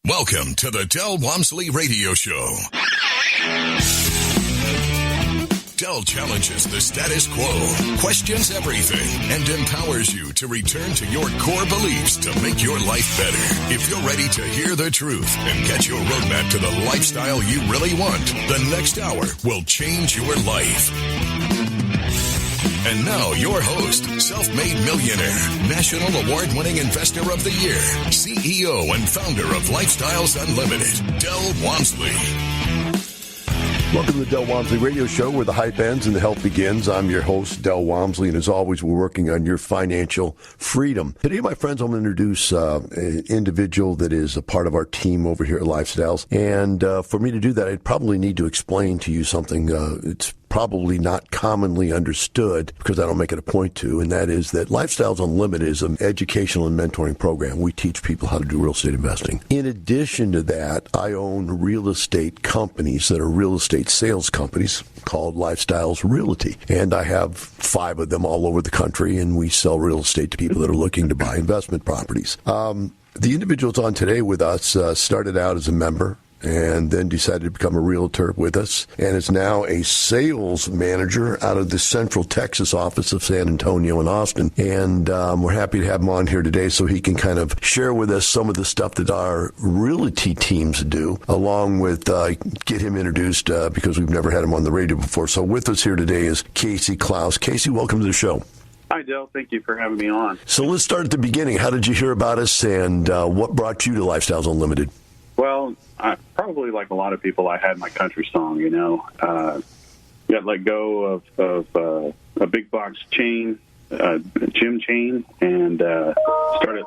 Welcome to the Del Walmsley Radio Show. Del challenges the status quo, questions everything, and empowers you to return to your core beliefs to make your life better. If you're ready to hear the truth and get your roadmap to the lifestyle you really want, the next hour will change your life. And now, your host, self-made millionaire, national award-winning investor of the year, CEO and founder of Lifestyles Unlimited, Del Walmsley. Welcome to the Del Walmsley Radio Show, where the hype ends and the help begins. I'm your host, Del Walmsley, and as always, we're working on your financial freedom. Today, my friends, I'm going to introduce an individual that is a part of our team over here at Lifestyles. And for me to do that, I'd probably need to explain to you something. It's probably not commonly understood because I don't make it a point to, and that is that Lifestyles Unlimited is an educational and mentoring program. We teach people how to do real estate investing. In addition to that, I own real estate companies that are real estate sales companies called Lifestyles Realty, and I have 5 of them all over the country, and we sell real estate to people that are looking to buy investment properties. The individual that's on today with us started out as a member and then decided to become a realtor with us, and is now a sales manager out of the Central Texas office of San Antonio and Austin. And we're happy to have him on here today so he can kind of share with us some of the stuff that our realty teams do, along with get him introduced because we've never had him on the radio before. So with us here today is Kasey Klaus. Kasey, welcome to the show. Hi, Del. Thank you for having me on. So let's start at the beginning. How did you hear about us, and what brought you to Lifestyles Unlimited? Well, probably like a lot of people, I had my country song, you know. Got let go of a big box chain, gym chain, and started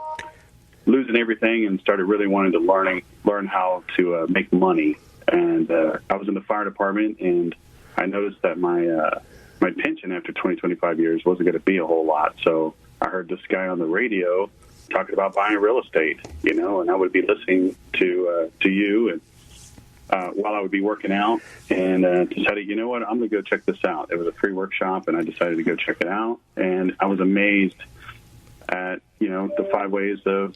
losing everything and started really wanting to learn how to make money. And I was in the fire department, and I noticed that my pension after 25 years wasn't going to be a whole lot. So I heard this guy on the radio talking about buying real estate, you know, and I would be listening to you and while I would be working out, and decided, you know what, I'm going to go check this out. It was a free workshop, and I decided to go check it out, and I was amazed at, you know, the 5 ways of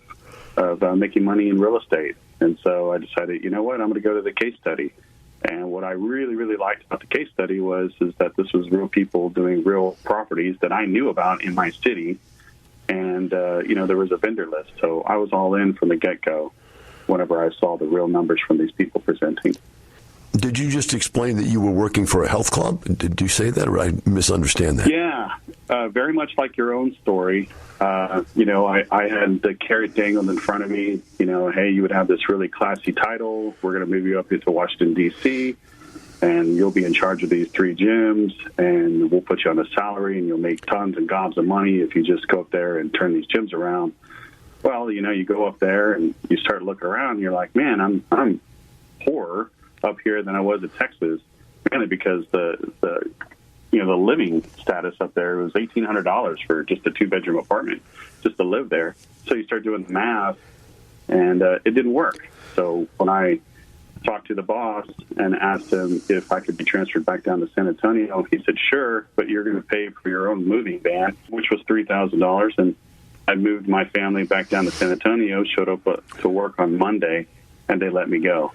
making money in real estate. And so I decided, you know what, I'm going to go to the case study. And what I really, really liked about the case study is that this was real people doing real properties that I knew about in my city. And, you know, there was a vendor list. So I was all in from the get-go whenever I saw the real numbers from these people presenting. Did you just explain that you were working for a health club? Did you say that, or I misunderstand that? Yeah, very much like your own story. You know, I had the carrot dangled in front of me. You know, hey, you would have this really classy title. We're going to move you up into Washington, D.C., and you'll be in charge of these 3 gyms, and we'll put you on a salary, and you'll make tons and gobs of money if you just go up there and turn these gyms around. Well, you know, you go up there and you start looking around, and you're like, man, I'm poorer up here than I was in Texas, mainly because the living status up there was $1,800 for just a 2-bedroom apartment just to live there. So you start doing the math, and it didn't work. So when I talked to the boss and asked him if I could be transferred back down to San Antonio, he said, sure, but you're going to pay for your own moving van, which was $3,000. And I moved my family back down to San Antonio, showed up to work on Monday, and they let me go.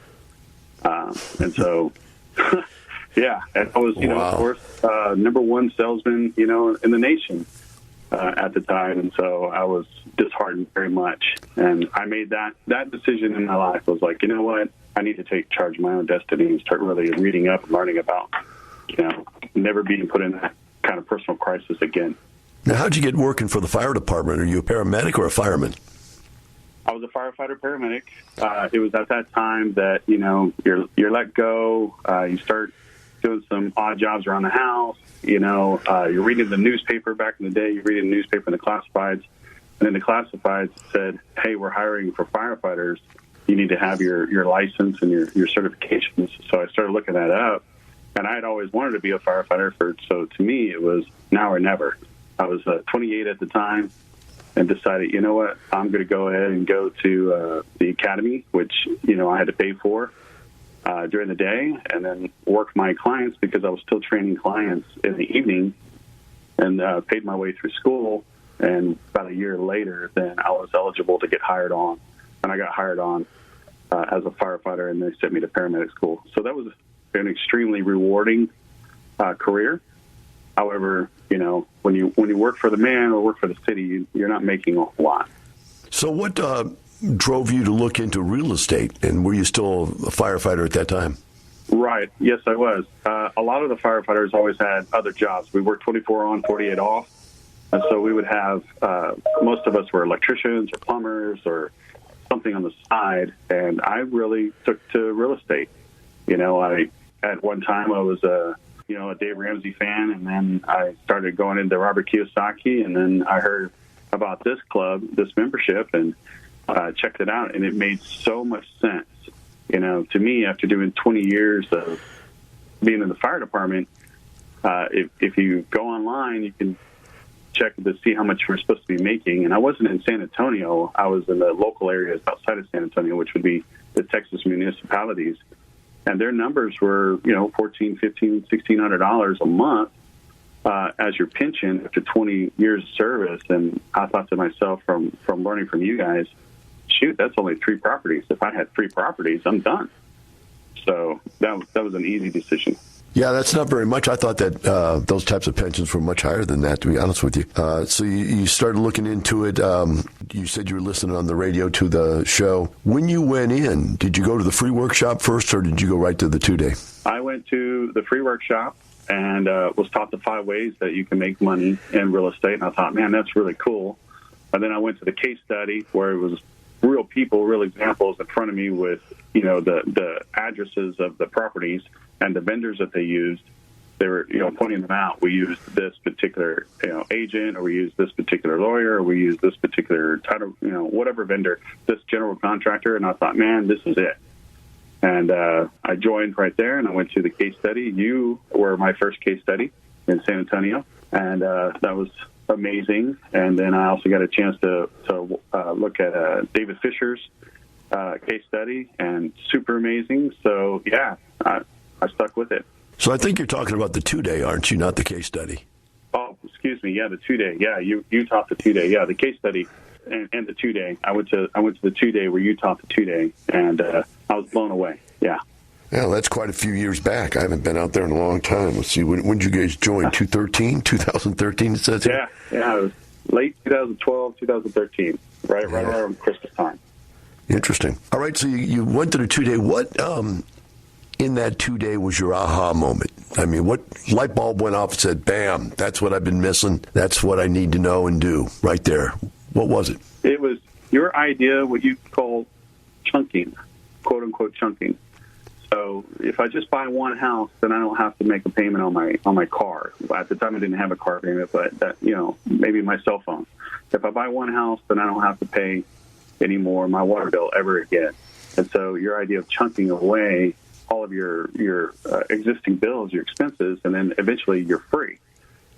And so, yeah, and I was, you know, of course, #1 salesman, you know, in the nation at the time. And so I was disheartened very much. And I made that decision in my life. I was like, you know what? I need to take charge of my own destiny and start really reading up and learning about, you know, never being put in that kind of personal crisis again. Now, how'd you get working for the fire department? Are you a paramedic or a fireman? I was a firefighter paramedic. It was at that time that, you know, you're let go. You start doing some odd jobs around the house. You know, you're reading the newspaper back in the day. You're reading the newspaper in the classifieds. And in the classifieds it said, hey, we're hiring for firefighters. You need to have your license and your certifications. So I started looking that up. And I had always wanted to be a firefighter. So to me, it was now or never. I was 28 at the time and decided, you know what, I'm going to go ahead and go to the academy, which, you know, I had to pay for during the day, and then work my clients because I was still training clients in the evening, and paid my way through school. And about a year later, then I was eligible to get hired on. And I got hired on as a firefighter, and they sent me to paramedic school. So that was an extremely rewarding career. However, when you work for the man or work for the city, you're not making a whole lot. So what drove you to look into real estate, and were you still a firefighter at that time? Right. Yes, I was. A lot of the firefighters always had other jobs. We worked 24 on, 48 off. And so we would have, most of us were electricians or plumbers or something on the side. And I really took to real estate. At one time I was a Dave Ramsey fan, and then I started going into Robert Kiyosaki, and then I heard about this club, this membership, and checked it out, and it made so much sense. To me, after doing 20 years of being in the fire department, if you go online, you can check to see how much we're supposed to be making. And I wasn't in San Antonio. I was in the local areas outside of San Antonio, which would be the Texas municipalities. And their numbers were, $1,400, $1,500, $1,600 a month as your pension after 20 years of service. And I thought to myself, from learning from you guys, shoot, that's only 3 properties. If I had 3 properties, I'm done. So that was an easy decision. Yeah, that's not very much. I thought that those types of pensions were much higher than that, to be honest with you. So you started looking into it. You said you were listening on the radio to the show. When you went in, did you go to the free workshop first, or did you go right to the 2-day? I went to the free workshop and was taught the 5 ways that you can make money in real estate. And I thought, man, that's really cool. And then I went to the case study where it was real people, real examples in front of me with, the addresses of the properties and the vendors that they used. They were, pointing them out. We used this particular, agent, or we used this particular lawyer, or we used this particular title, whatever vendor, this general contractor. And I thought, man, this is it. And I joined right there, and I went to the case study. You were my first case study in San Antonio, and that was amazing. And then I also got a chance to look at David Fisher's case study, and super amazing. So, yeah, I stuck with it. So I think you're talking about the 2-day, aren't you, not the case study? Oh, excuse me. Yeah, the 2-day. Yeah, you taught the 2-day. Yeah, the case study and the 2-day. I went to the 2-day where you taught the 2-day, and I was blown away. Yeah. Yeah, that's quite a few years back. I haven't been out there in a long time. Let's see, when did you guys join? 2013, it says here? Yeah, it was late 2012, 2013, right around Christmas time. Interesting. All right, so you went to the 2-day. What in that 2-day was your aha moment? I mean, what light bulb went off and said, bam, that's what I've been missing. That's what I need to know and do right there. What was it? It was your idea, what you call chunking, quote unquote chunking. So if I just buy one house, then I don't have to make a payment on my car. At the time, I didn't have a car payment, but maybe my cell phone. If I buy one house, then I don't have to pay anymore my water bill ever again. And so your idea of chunking away all of your existing bills, your expenses, and then eventually you're free.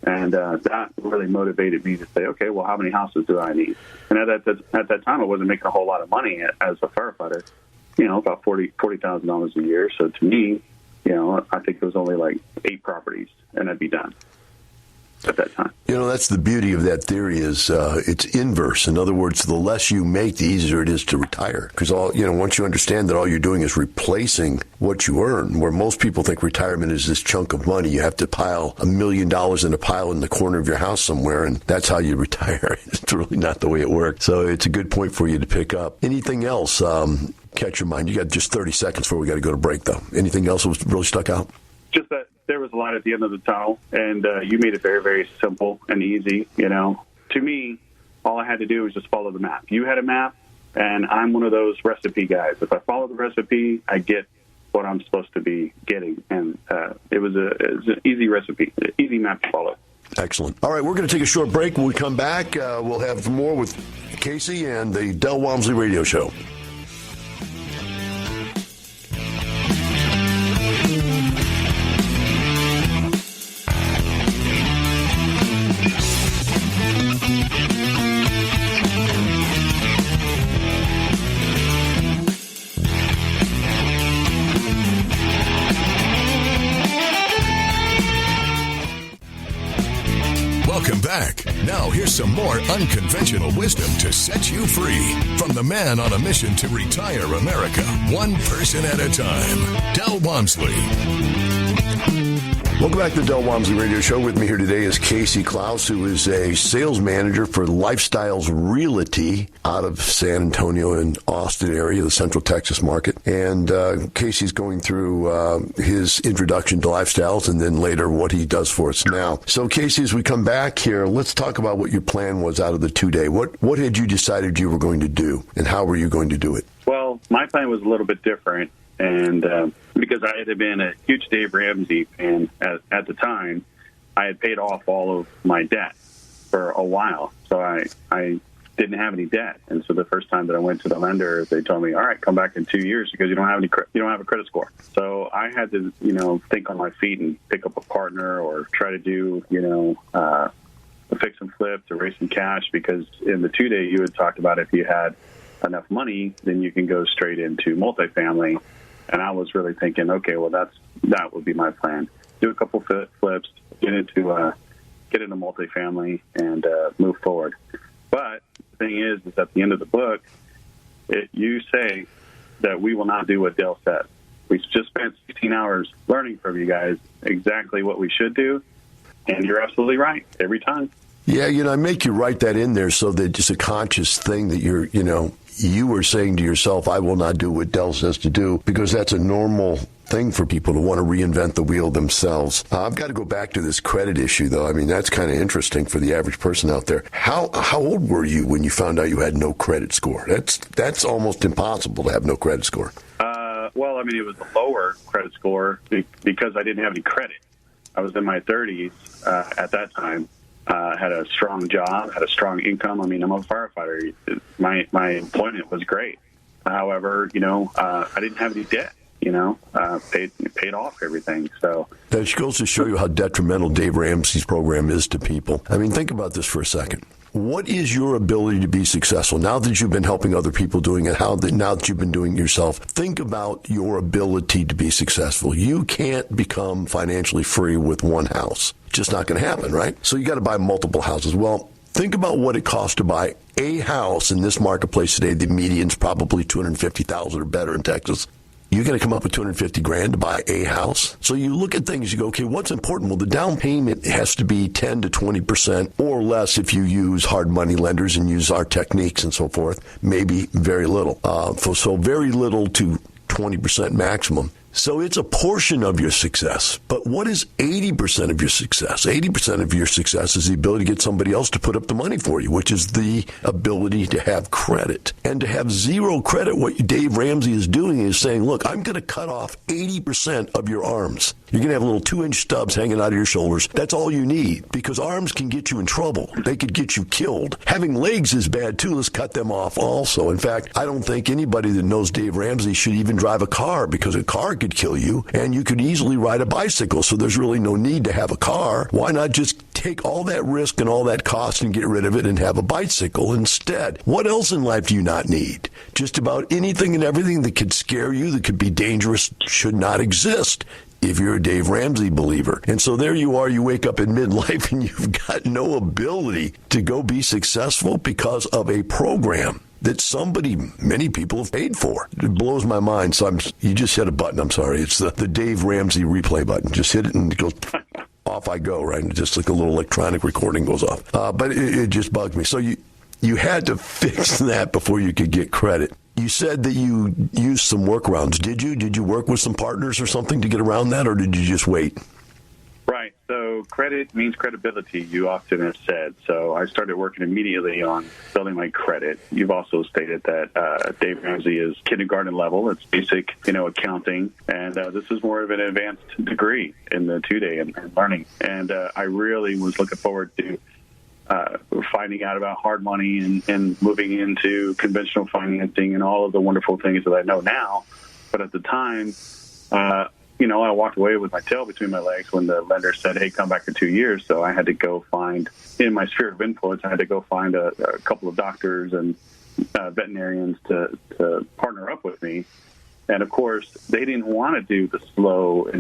And that really motivated me to say, okay, well, how many houses do I need? And at that time, I wasn't making a whole lot of money as a firefighter. About $40,000 a year. So to me, I think it was only like 8 properties, and I'd be done at that time. That's the beauty of that theory is it's inverse. In other words, the less you make, the easier it is to retire. Because once you understand that all you're doing is replacing what you earn, where most people think retirement is this chunk of money, you have to pile $1 million in a pile in the corner of your house somewhere, and that's how you retire. It's really not the way it works. So it's a good point for you to pick up. Anything else catch your mind? You got just 30 seconds before we got to go to break, though. Anything else that was really stuck out? Just that there was a light at the end of the tunnel, and you made it very, very simple and easy. To me, all I had to do was just follow the map. You had a map, and I'm one of those recipe guys. If I follow the recipe, I get what I'm supposed to be getting, and it was an easy recipe, an easy map to follow. Excellent. All right, we're going to take a short break. When we come back, we'll have more with Kasey and the Del Walmsley Radio Show. Welcome back. Now here's some more unconventional wisdom to set you free from the man on a mission to retire America, one person at a time, Del Walmsley. Welcome back to the Del Walmsley Radio Show. With me here today is Kasey K, who is a sales manager for Lifestyles Realty out of San Antonio and Austin area, the Central Texas market. And Kasey's going through his introduction to Lifestyles and then later what he does for us now. So, Kasey, as we come back here, let's talk about what your plan was out of the 2-day. What had you decided you were going to do, and how were you going to do it? Well, my plan was a little bit different. And because I had been a huge Dave Ramsey fan at the time, I had paid off all of my debt for a while. So I didn't have any debt. And so the first time that I went to the lender, they told me, all right, come back in 2 years because you don't have a credit score. So I had to, think on my feet and pick up a partner or try to do, a fix and flip to raise some cash, because in the 2-day you had talked about if you had enough money, then you can go straight into multifamily. And I was really thinking, okay, well, that would be my plan. Do a couple flips, get into multifamily, and move forward. But the thing is at the end of the book, you say that we will not do what Dale says. We just spent 16 hours learning from you guys exactly what we should do, and you're absolutely right every time. Yeah, I make you write that in there so that it's a conscious thing that you're, you were saying to yourself, I will not do what Del says to do, because that's a normal thing for people to want to reinvent the wheel themselves. I've got to go back to this credit issue, though. I mean, that's kind of interesting for the average person out there. How old were you when you found out you had no credit score? That's almost impossible to have no credit score. Well, I mean, it was a lower credit score because I didn't have any credit. I was in my 30s at that time. Had a strong job, had a strong income. I mean, I'm a firefighter. My employment was great. However, I didn't have any debt. Paid off everything. So that goes to show you how detrimental Dave Ramsey's program is to people. I mean, think about this for a second. What is your ability to be successful now that you've been helping other people doing it? Now that you've been doing it yourself, think about your ability to be successful. You can't become financially free with one house. Just not going to happen, right? So you got to buy multiple houses. Well, think about what it costs to buy a house in this marketplace today. The median's probably $250,000 or better in Texas. You're going to come up with $250,000 to buy a house. So you look at things, you go, okay, what's important? Well, the down payment has to be 10 to 20% or less if you use hard money lenders and use our techniques and so forth. Maybe very little. So very little to 20% maximum. So it's a portion of your success. But what is 80% of your success? 80% of your success is the ability to get somebody else to put up the money for you, which is the ability to have credit. And to have zero credit, what Dave Ramsey is doing is saying, look, I'm going to cut off 80% of your arms. You're going to have little 2-inch stubs hanging out of your shoulders. That's all you need, because arms can get you in trouble. They could get you killed. Having legs is bad, too. Let's cut them off also. In fact, I don't think anybody that knows Dave Ramsey should even drive a car, because a car could kill you, and you could easily ride a bicycle. So there's really no need to have a car. Why not just take all that risk and all that cost and get rid of it and have a bicycle instead? What else in life do you not need? Just about anything and everything that could scare you, that could be dangerous, should not exist if you're a Dave Ramsey believer. And so there you are, you wake up in midlife and you've got no ability to go be successful because of a program that many people have paid for. It blows my mind. So you just hit a button. I'm sorry. It's the Dave Ramsey replay button. Just hit it and it goes, off I go, right? And just like a little electronic recording goes off. But it just bugged me. So you had to fix that before you could get credit. You said that you used some workarounds. Did you? Did you work with some partners or something to get around that, or did you just wait? Right. So credit means credibility, you often have said. So I started working immediately on building my credit. You've also stated that Dave Ramsey is kindergarten level. It's basic, accounting. And this is more of an advanced degree in the 2-day and learning. And I really was looking forward to finding out about hard money and moving into conventional financing and all of the wonderful things that I know now. But at the time, I walked away with my tail between my legs when the lender said, hey, come back in 2 years. So I had to go find, in my sphere of influence, I had to go find a couple of doctors and veterinarians to partner up with me. And, of course, they didn't want to do the slow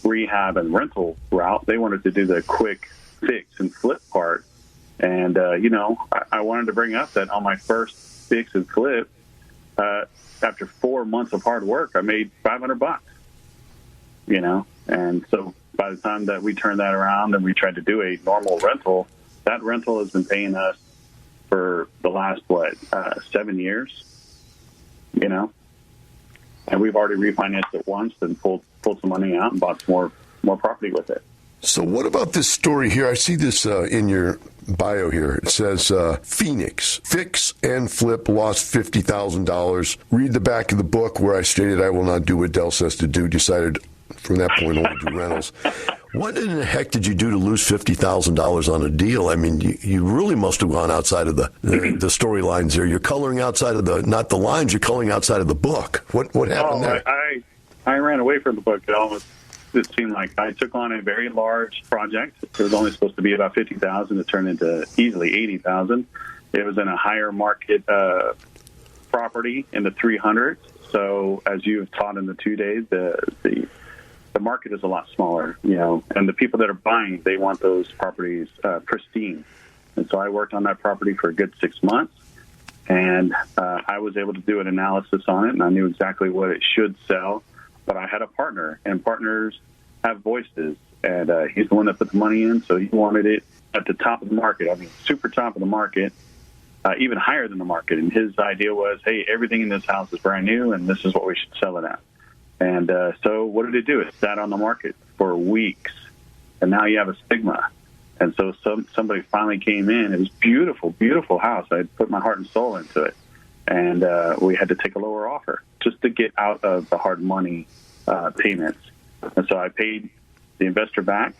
rehab and rental route. They wanted to do the quick fix and flip part. And, I wanted to bring up that on my first fix and flip, after 4 months of hard work, I made $500, and so by the time that we turned that around and we tried to do a normal rental, that rental has been paying us for the last, 7 years, and we've already refinanced it once and pulled some money out and bought some more property with it. So what about this story here? I see this in your bio here. It says, Phoenix, fix and flip, lost $50,000. Read the back of the book where I stated I will not do what Dell says to do. Decided from that point on to do rentals. What in the heck did you do to lose $50,000 on a deal? I mean, you really must have gone outside of the storylines there. You're coloring outside of not the lines, you're coloring outside of the book. What happened there? I ran away from the book. It seemed like I took on a very large project. It was only supposed to be about $50,000. It turned into easily $80,000. It was in a higher market property in the 300s. So as you've taught in the 2 days, the market is a lot smaller, and the people that are buying, they want those properties pristine. And so I worked on that property for a good 6 months, and I was able to do an analysis on it, and I knew exactly what it should sell. But I had a partner, and partners have voices, and he's the one that put the money in, so he wanted it at the top of the market. I mean, super top of the market, even higher than the market. And his idea was, hey, everything in this house is brand new, and this is what we should sell it at. And so what did it do? It sat on the market for weeks, and now you have a stigma. And so somebody finally came in. It was beautiful, beautiful house. I had put my heart and soul into it, and we had to take a lower offer just to get out of the hard money payments. And so I paid the investor back,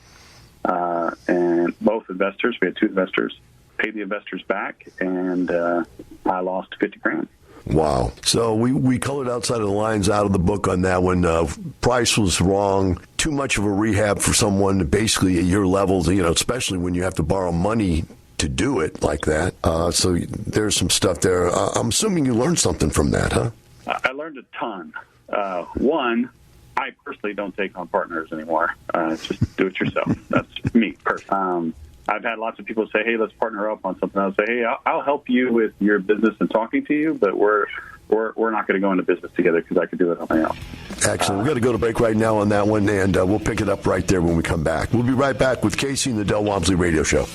and both investors, we had two investors, paid the investors back, and I lost $50,000. Wow. So we colored outside of the lines out of the book on that one. Price was wrong. Too much of a rehab for someone basically at your level, especially when you have to borrow money to do it like that. So there's some stuff there. I'm assuming you learned something from that, huh? I learned a ton. One, I personally don't take on partners anymore. Just do it yourself. That's me personally. I've had lots of people say, hey, let's partner up on something. I'll say, hey, I'll help you with your business and talking to you, but we're not going to go into business together because I could do it on my own. Excellent. We've got to go to break right now on that one, and we'll pick it up right there when we come back. We'll be right back with Kasey and the Del Walmsley Radio Show.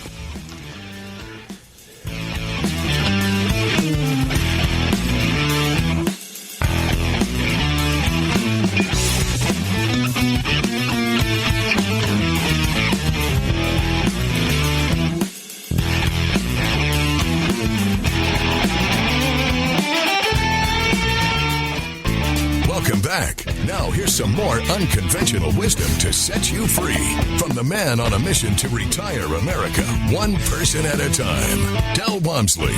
Now, here's some more unconventional wisdom to set you free from the man on a mission to retire America, one person at a time, Del Walmsley.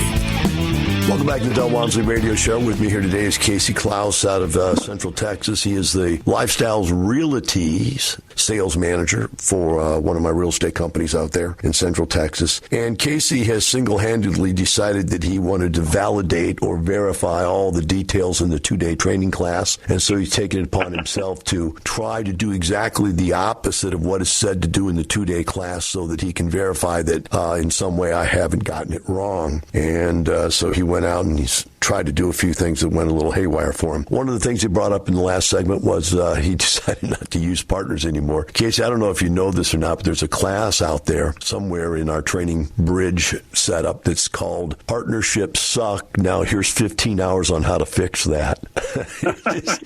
Welcome back to the Del Walmsley Radio Show. With me here today is Kasey Klaus out of Central Texas. He is the Lifestyles Realty's sales manager for one of my real estate companies out there in Central Texas. And Kasey has single-handedly decided that he wanted to validate or verify all the details in the 2-day training class. And so he's taken it upon himself to try to do exactly the opposite of what is said to do in the 2-day class so that he can verify that in some way I haven't gotten it wrong. And so he went out and he's tried to do a few things that went a little haywire for him. One of the things he brought up in the last segment was he decided not to use partners anymore. Kasey, I don't know if you know this or not, but there's a class out there somewhere in our training bridge setup that's called Partnerships Suck. Now here's 15 hours on how to fix that.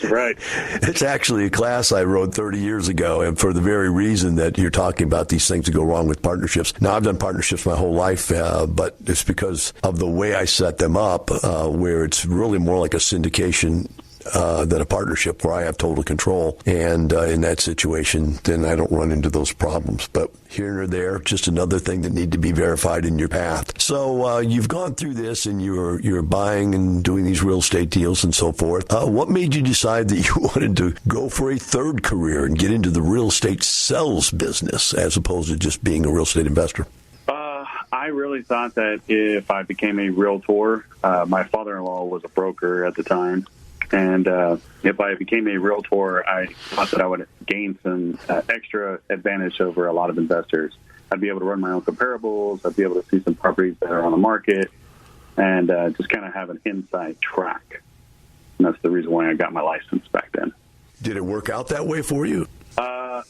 Right. It's actually a class I wrote 30 years ago, and for the very reason that you're talking about these things that go wrong with partnerships. Now, I've done partnerships my whole life, but it's because of the way I set them up, where it's really more like a syndication than a partnership where I have total control. And in that situation, then I don't run into those problems. But here or there, just another thing that need to be verified in your path. So you've gone through this and you're buying and doing these real estate deals and so forth. What made you decide that you wanted to go for a third career and get into the real estate sales business as opposed to just being a real estate investor? I really thought that if I became a realtor, my father-in-law was a broker at the time, and if I became a realtor, I thought that I would gain some extra advantage over a lot of investors. I'd be able to run my own comparables. I'd be able to see some properties that are on the market and just kind of have an inside track. And that's the reason why I got my license back then. Did it work out that way for you?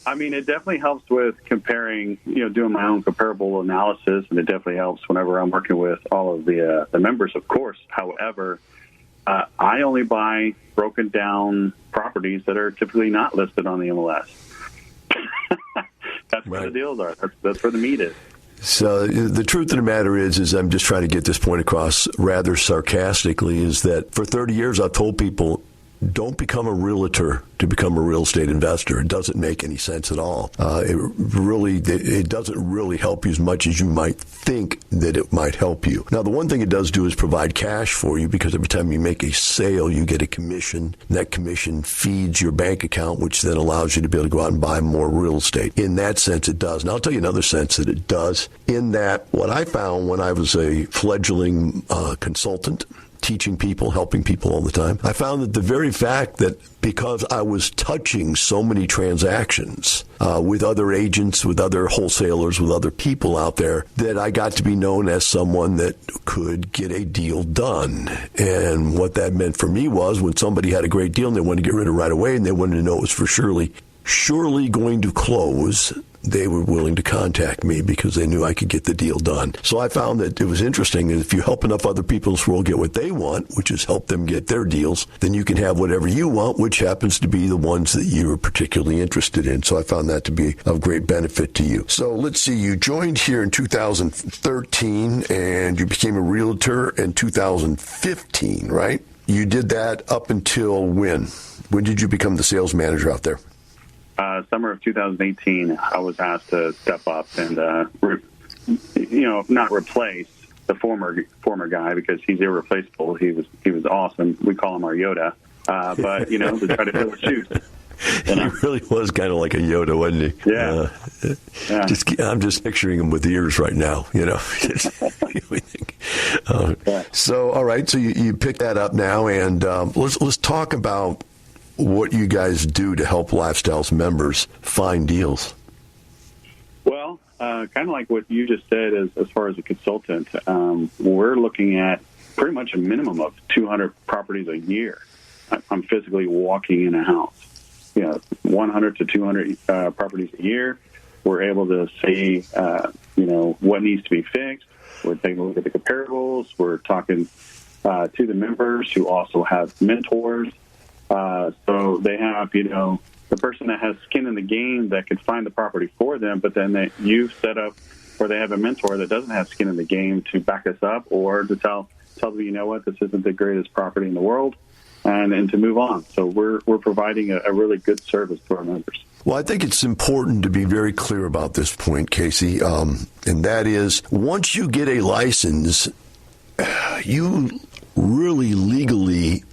I mean, it definitely helps with comparing, doing my own comparable analysis, and it definitely helps whenever I'm working with all of the members, of course. However, I only buy broken down properties that are typically not listed on the MLS. That's where the deals are. That's where the meat is. So the truth of the matter is I'm just trying to get this point across rather sarcastically, is that for 30 years I've told people, don't become a realtor to become a real estate investor. It doesn't make any sense at all. It doesn't really help you as much as you might think that it might help you. Now, the one thing it does do is provide cash for you, because every time you make a sale, you get a commission. And that commission feeds your bank account, which then allows you to be able to go out and buy more real estate. In that sense, it does. And I'll tell you another sense that it does, in that what I found when I was a fledgling consultant, teaching people, helping people all the time, I found that the very fact that because I was touching so many transactions with other agents, with other wholesalers, with other people out there, that I got to be known as someone that could get a deal done. And what that meant for me was when somebody had a great deal and they wanted to get rid of it right away and they wanted to know it was for surely going to close, they were willing to contact me because they knew I could get the deal done. So I found that it was interesting. If you help enough other people in this world get what they want, which is help them get their deals, then you can have whatever you want, which happens to be the ones that you're particularly interested in. So I found that to be of great benefit to you. So let's see, you joined here in 2013 and you became a realtor in 2015, right? You did that up until when? When did you become the sales manager out there? Summer of 2018, I was asked to step up and, not replace the former guy, because he's irreplaceable. He was awesome. We call him our Yoda, but to try to fill his shoes. He really was kind of like a Yoda, wasn't he? Yeah. I'm just picturing him with ears right now. So, all right. So you picked that up now, and let's talk about what you guys do to help Lifestyles members find deals. Well, kind of like what you just said, as far as a consultant, we're looking at pretty much a minimum of 200 properties a year. I'm physically walking in a house. 100 to 200 properties a year. We're able to see, what needs to be fixed. We're taking a look at the comparables. We're talking to the members who also have mentors. So they have, the person that has skin in the game that could find the property for them, but then you've set up, or they have a mentor that doesn't have skin in the game to back us up, or to tell them, this isn't the greatest property in the world, and to move on. So we're providing a really good service to our members. Well, I think it's important to be very clear about this point, Kasey, and that is, once you get a license, you really legally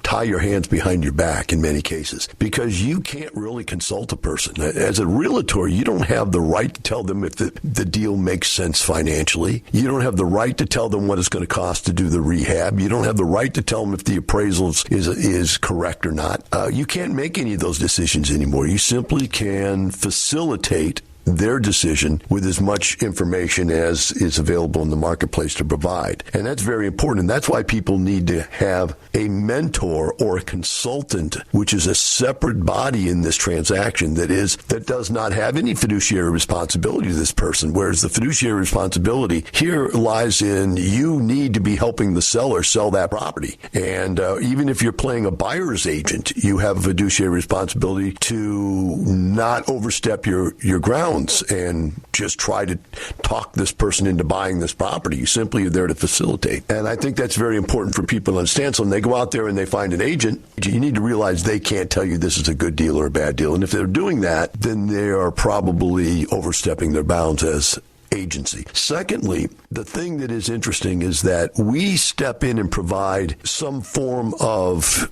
tie your hands behind your back in many cases, because you can't really consult a person. As a realtor, you don't have the right to tell them if the deal makes sense financially. You don't have the right to tell them what it's going to cost to do the rehab. You don't have the right to tell them if the appraisal is correct or not. You can't make any of those decisions anymore. You simply can facilitate their decision with as much information as is available in the marketplace to provide. And that's very important. And that's why people need to have a mentor or a consultant, which is a separate body in this transaction that does not have any fiduciary responsibility to this person. Whereas the fiduciary responsibility here lies in, you need to be helping the seller sell that property. And even if you're playing a buyer's agent, you have a fiduciary responsibility to not overstep your grounds and just try to talk this person into buying this property. You simply are there to facilitate. And I think that's very important for people to understand. So when they go out there and they find an agent, you need to realize they can't tell you this is a good deal or a bad deal. And if they're doing that, then they are probably overstepping their bounds as agency. Secondly, the thing that is interesting is that we step in and provide some form of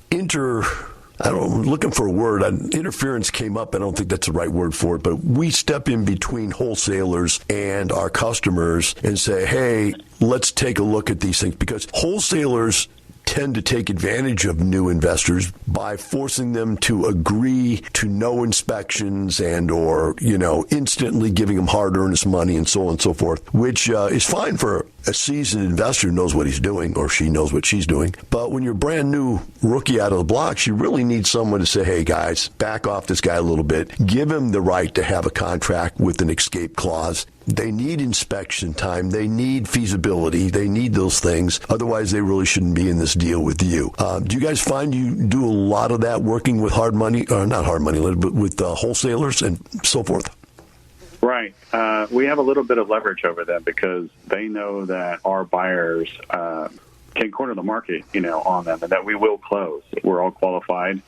I'm looking for a word. Interference came up. I don't think that's the right word for it, but we step in between wholesalers and our customers and say, hey, let's take a look at these things, because wholesalers tend to take advantage of new investors by forcing them to agree to no inspections and or, instantly giving them hard earnest money and so on and so forth, which is fine for a seasoned investor who knows what he's doing or she knows what she's doing. But when you're a brand new rookie out of the blocks, you really need someone to say, hey, guys, back off this guy a little bit. Give him the right to have a contract with an escape clause. They need inspection time. They need feasibility. They need those things. Otherwise, they really shouldn't be in this deal with you. Do you guys find you do a lot of that working with hard money, or not hard money, but with wholesalers and so forth? Right. We have a little bit of leverage over them because they know that our buyers can corner the market, on them, and that we will close. We're all qualified,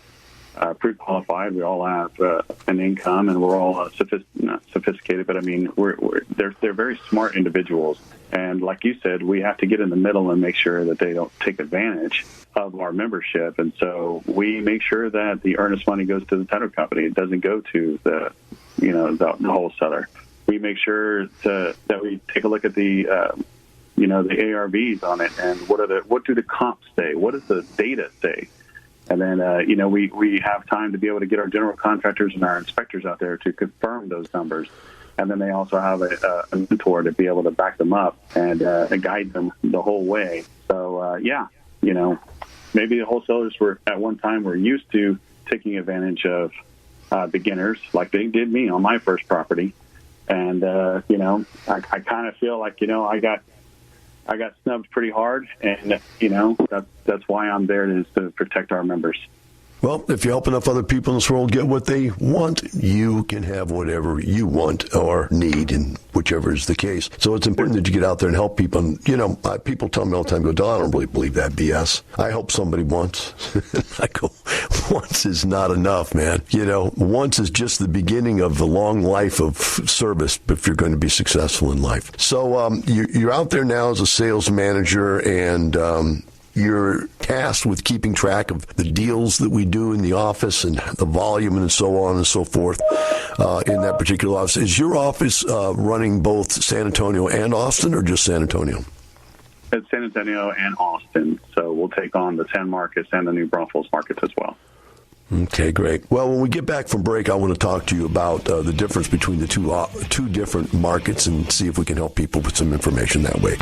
pre-qualified. We all have an income, and we're all not sophisticated, but I mean, they're very smart individuals. And like you said, we have to get in the middle and make sure that they don't take advantage of our membership. And so we make sure that the earnest money goes to the title company. It doesn't go to the wholesaler. We make sure that we take a look at the ARVs on it, and what do the comps say? What does the data say? And then, we have time to be able to get our general contractors and our inspectors out there to confirm those numbers. And then they also have a mentor to be able to back them up and guide them the whole way. So, maybe the wholesalers at one time were used to taking advantage of beginners like they did me on my first property. And, I kind of feel like, I got snubbed pretty hard, and, that's why I'm there to protect our members. Well, if you help enough other people in this world get what they want, you can have whatever you want or need, and whichever is the case. So it's important that you get out there and help people. And, people tell me all the time, I don't really believe that BS. I help somebody once. I go, once is not enough, man. Once is just the beginning of the long life of service if you're going to be successful in life. So you're out there now as a sales manager, and you're tasked with keeping track of the deals that we do in the office and the volume and so on and so forth in that particular office. Is your office running both San Antonio and Austin, or just San Antonio? It's San Antonio and Austin, so we'll take on the 10 markets and the New Braunfels markets as well. Okay, great. Well, when we get back from break, I want to talk to you about the difference between the two different markets and see if we can help people with some information that way.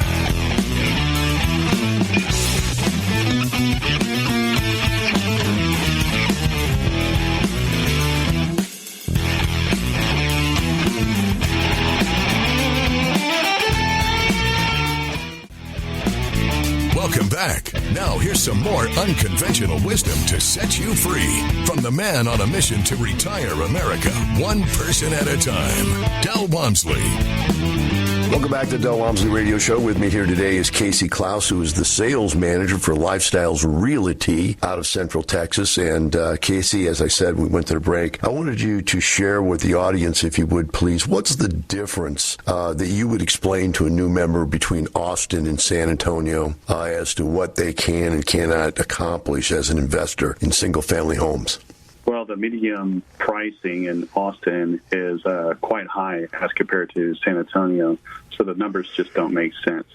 Welcome back. Now here's some more unconventional wisdom to set you free from the man on a mission to retire America, one person at a time, Del Walmsley. Welcome back to the Del Walmsley Radio Show. With me here today is Kasey Klaus, who is the sales manager for Lifestyles Realty out of Central Texas. And Kasey, as I said, we went to the break. I wanted you to share with the audience, if you would, please, what's the difference that you would explain to a new member between Austin and San Antonio as to what they can and cannot accomplish as an investor in single-family homes? Well, the medium pricing in Austin is quite high as compared to San Antonio, so the numbers just don't make sense.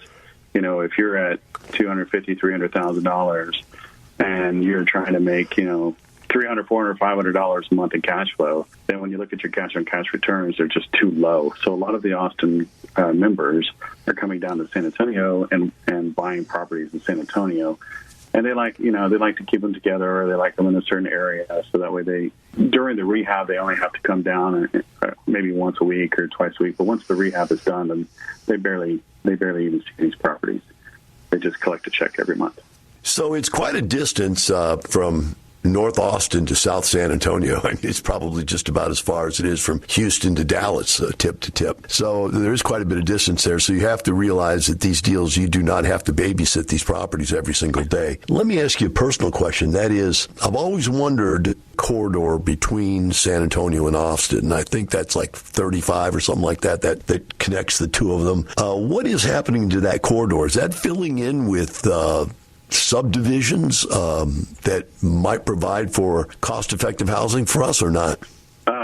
If you're at $250,000, $300,000 and you're trying to make, $300, $400, $500 a month in cash flow, then when you look at your cash-on-cash returns, they're just too low. So a lot of the Austin members are coming down to San Antonio and buying properties in San Antonio. And they like to keep them together, or they like them in a certain area, so that way during the rehab, they only have to come down maybe once a week or twice a week. But once the rehab is done, then they barely even see these properties. They just collect a check every month. So it's quite a distance from North Austin to South San Antonio. I mean, it's probably just about as far as it is from Houston to Dallas, tip to tip. So there is quite a bit of distance there. So you have to realize that these deals, you do not have to babysit these properties every single day. Let me ask you a personal question. That is, I've always wondered corridor between San Antonio and Austin, and I think that's like 35 or something like that connects the two of them. What is happening to that corridor? Is that filling in with subdivisions that might provide for cost-effective housing for us or not?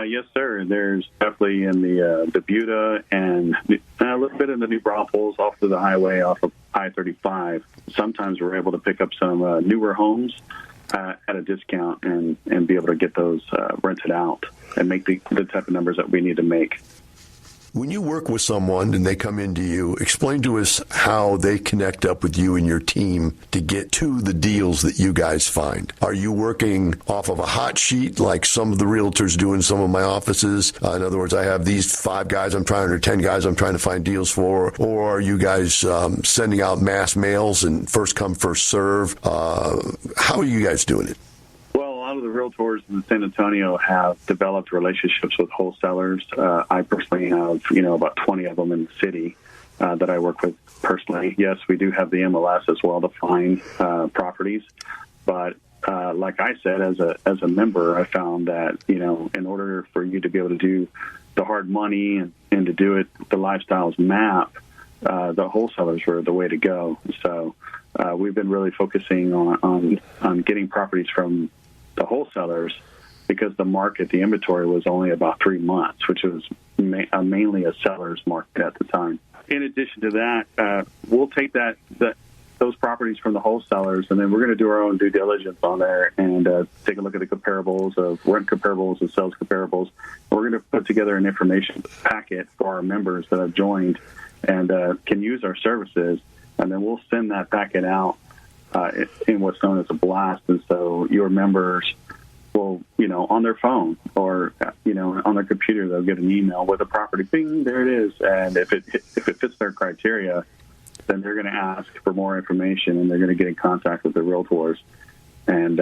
Yes, sir. There's definitely in the Buda and a little bit in the New Braunfels off of the highway, off of I-35, sometimes we're able to pick up some newer homes at a discount and be able to get those rented out and make the type of numbers that we need to make. When you work with someone and they come into you, explain to us how they connect up with you and your team to get to the deals that you guys find. Are you working off of a hot sheet like some of the realtors do in some of my offices? In other words, I have these 5 guys or 10 guys I'm trying to find deals for. Or are you guys sending out mass mails and first come, first serve? How are you guys doing it? A lot of the realtors in San Antonio have developed relationships with wholesalers. I personally have, about 20 of them in the city that I work with personally. Yes, we do have the MLS as well to find properties, but like I said, as a member, I found that in order for you to be able to do the hard money and to do it the lifestyles map, the wholesalers were the way to go. So we've been really focusing on getting properties from the wholesalers because the inventory was only about 3 months, which was mainly a seller's market at the time. In addition to that, we'll take those properties from the wholesalers, and then we're going to do our own due diligence on there and take a look at the comparables of rent comparables and sales comparables. We're going to put together an information packet for our members that have joined and can use our services, and then we'll send that packet out in what's known as a blast. And so your members will, on their phone or, on their computer, they'll get an email with a property. Bing, there it is. And if it fits their criteria, then they're going to ask for more information and they're going to get in contact with the realtors. And,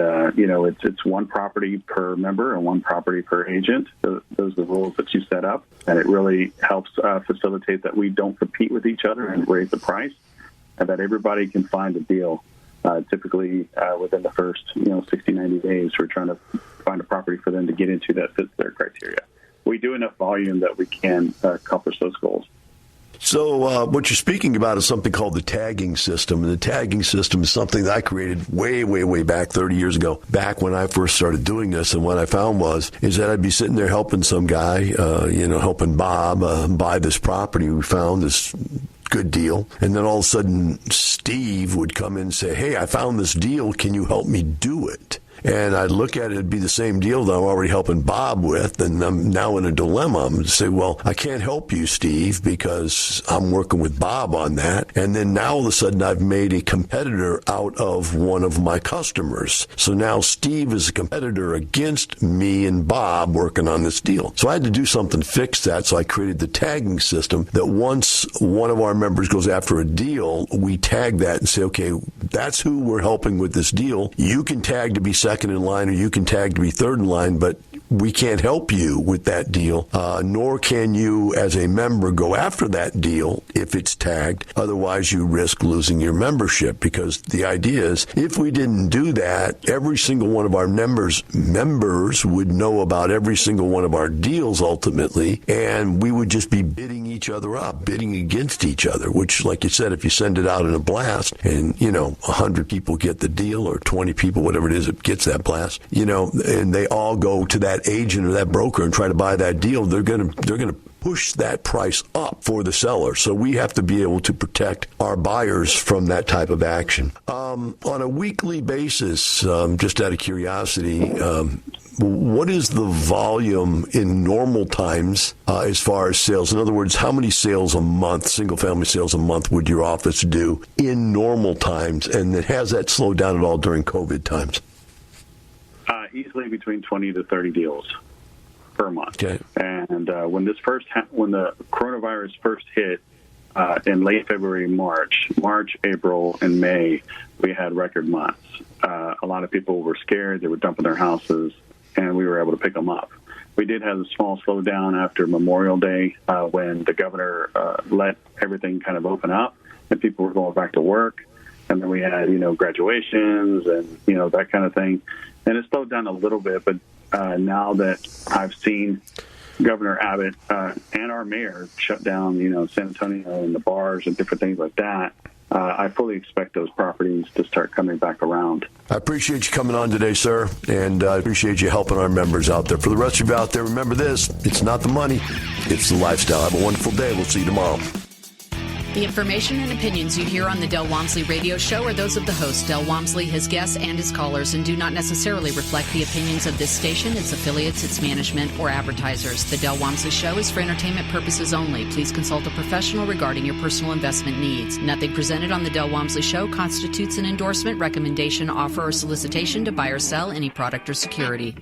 it's one property per member and one property per agent. Those are the rules that you set up. And it really helps facilitate that we don't compete with each other and raise the price, and that everybody can find a deal. Typically, within the first, 60, 90 days, we're trying to find a property for them to get into that fits their criteria. We do enough volume that we can accomplish those goals. So what you're speaking about is something called the tagging system. And the tagging system is something that I created way, way, way back 30 years ago, back when I first started doing this. And what I found is that I'd be sitting there helping some guy, helping Bob buy this property. We found this good deal. And then all of a sudden, Steve would come in and say, hey, I found this deal. Can you help me do it? And I'd look at it, it'd be the same deal that I'm already helping Bob with, and I'm now in a dilemma. I'm going to say, well, I can't help you, Steve, because I'm working with Bob on that. And then now all of a sudden I've made a competitor out of one of my customers. So now Steve is a competitor against me and Bob working on this deal. So I had to do something to fix that, so I created the tagging system that once one of our members goes after a deal, we tag that and say, okay, that's who we're helping with this deal. You can tag to be second in line, or you can tag to be third in line, but we can't help you with that deal, nor can you as a member go after that deal if it's tagged. Otherwise, you risk losing your membership, because the idea is if we didn't do that, every single one of our members would know about every single one of our deals ultimately, and we would just be bidding each other up, bidding against each other, which, like you said, if you send it out in a blast and, 100 people get the deal, or 20 people, whatever it is, it gets that blast, and they all go to that agent or that broker and try to buy that deal, they're going to push that price up for the seller. So we have to be able to protect our buyers from that type of action. On a weekly basis, just out of curiosity, what is the volume in normal times as far as sales? In other words, how many sales a month, single-family sales a month, would your office do in normal times? And has that slowed down at all during COVID times? Easily between 20 to 30 deals per month. Okay. And when the coronavirus first hit in late February, March, April, and May, we had record months. A lot of people were scared. They were dumping their houses, and we were able to pick them up. We did have a small slowdown after Memorial Day when the governor let everything kind of open up and people were going back to work. And then we had, graduations and, that kind of thing. And it slowed down a little bit, but now that I've seen Governor Abbott and our mayor shut down, San Antonio and the bars and different things like that, I fully expect those properties to start coming back around. I appreciate you coming on today, sir, and I appreciate you helping our members out there. For the rest of you out there, remember this, it's not the money, it's the lifestyle. Have a wonderful day. We'll see you tomorrow. The information and opinions you hear on the Del Walmsley radio show are those of the host, Del Walmsley, his guests, and his callers, and do not necessarily reflect the opinions of this station, its affiliates, its management, or advertisers. The Del Walmsley show is for entertainment purposes only. Please consult a professional regarding your personal investment needs. Nothing presented on the Del Walmsley show constitutes an endorsement, recommendation, offer, or solicitation to buy or sell any product or security.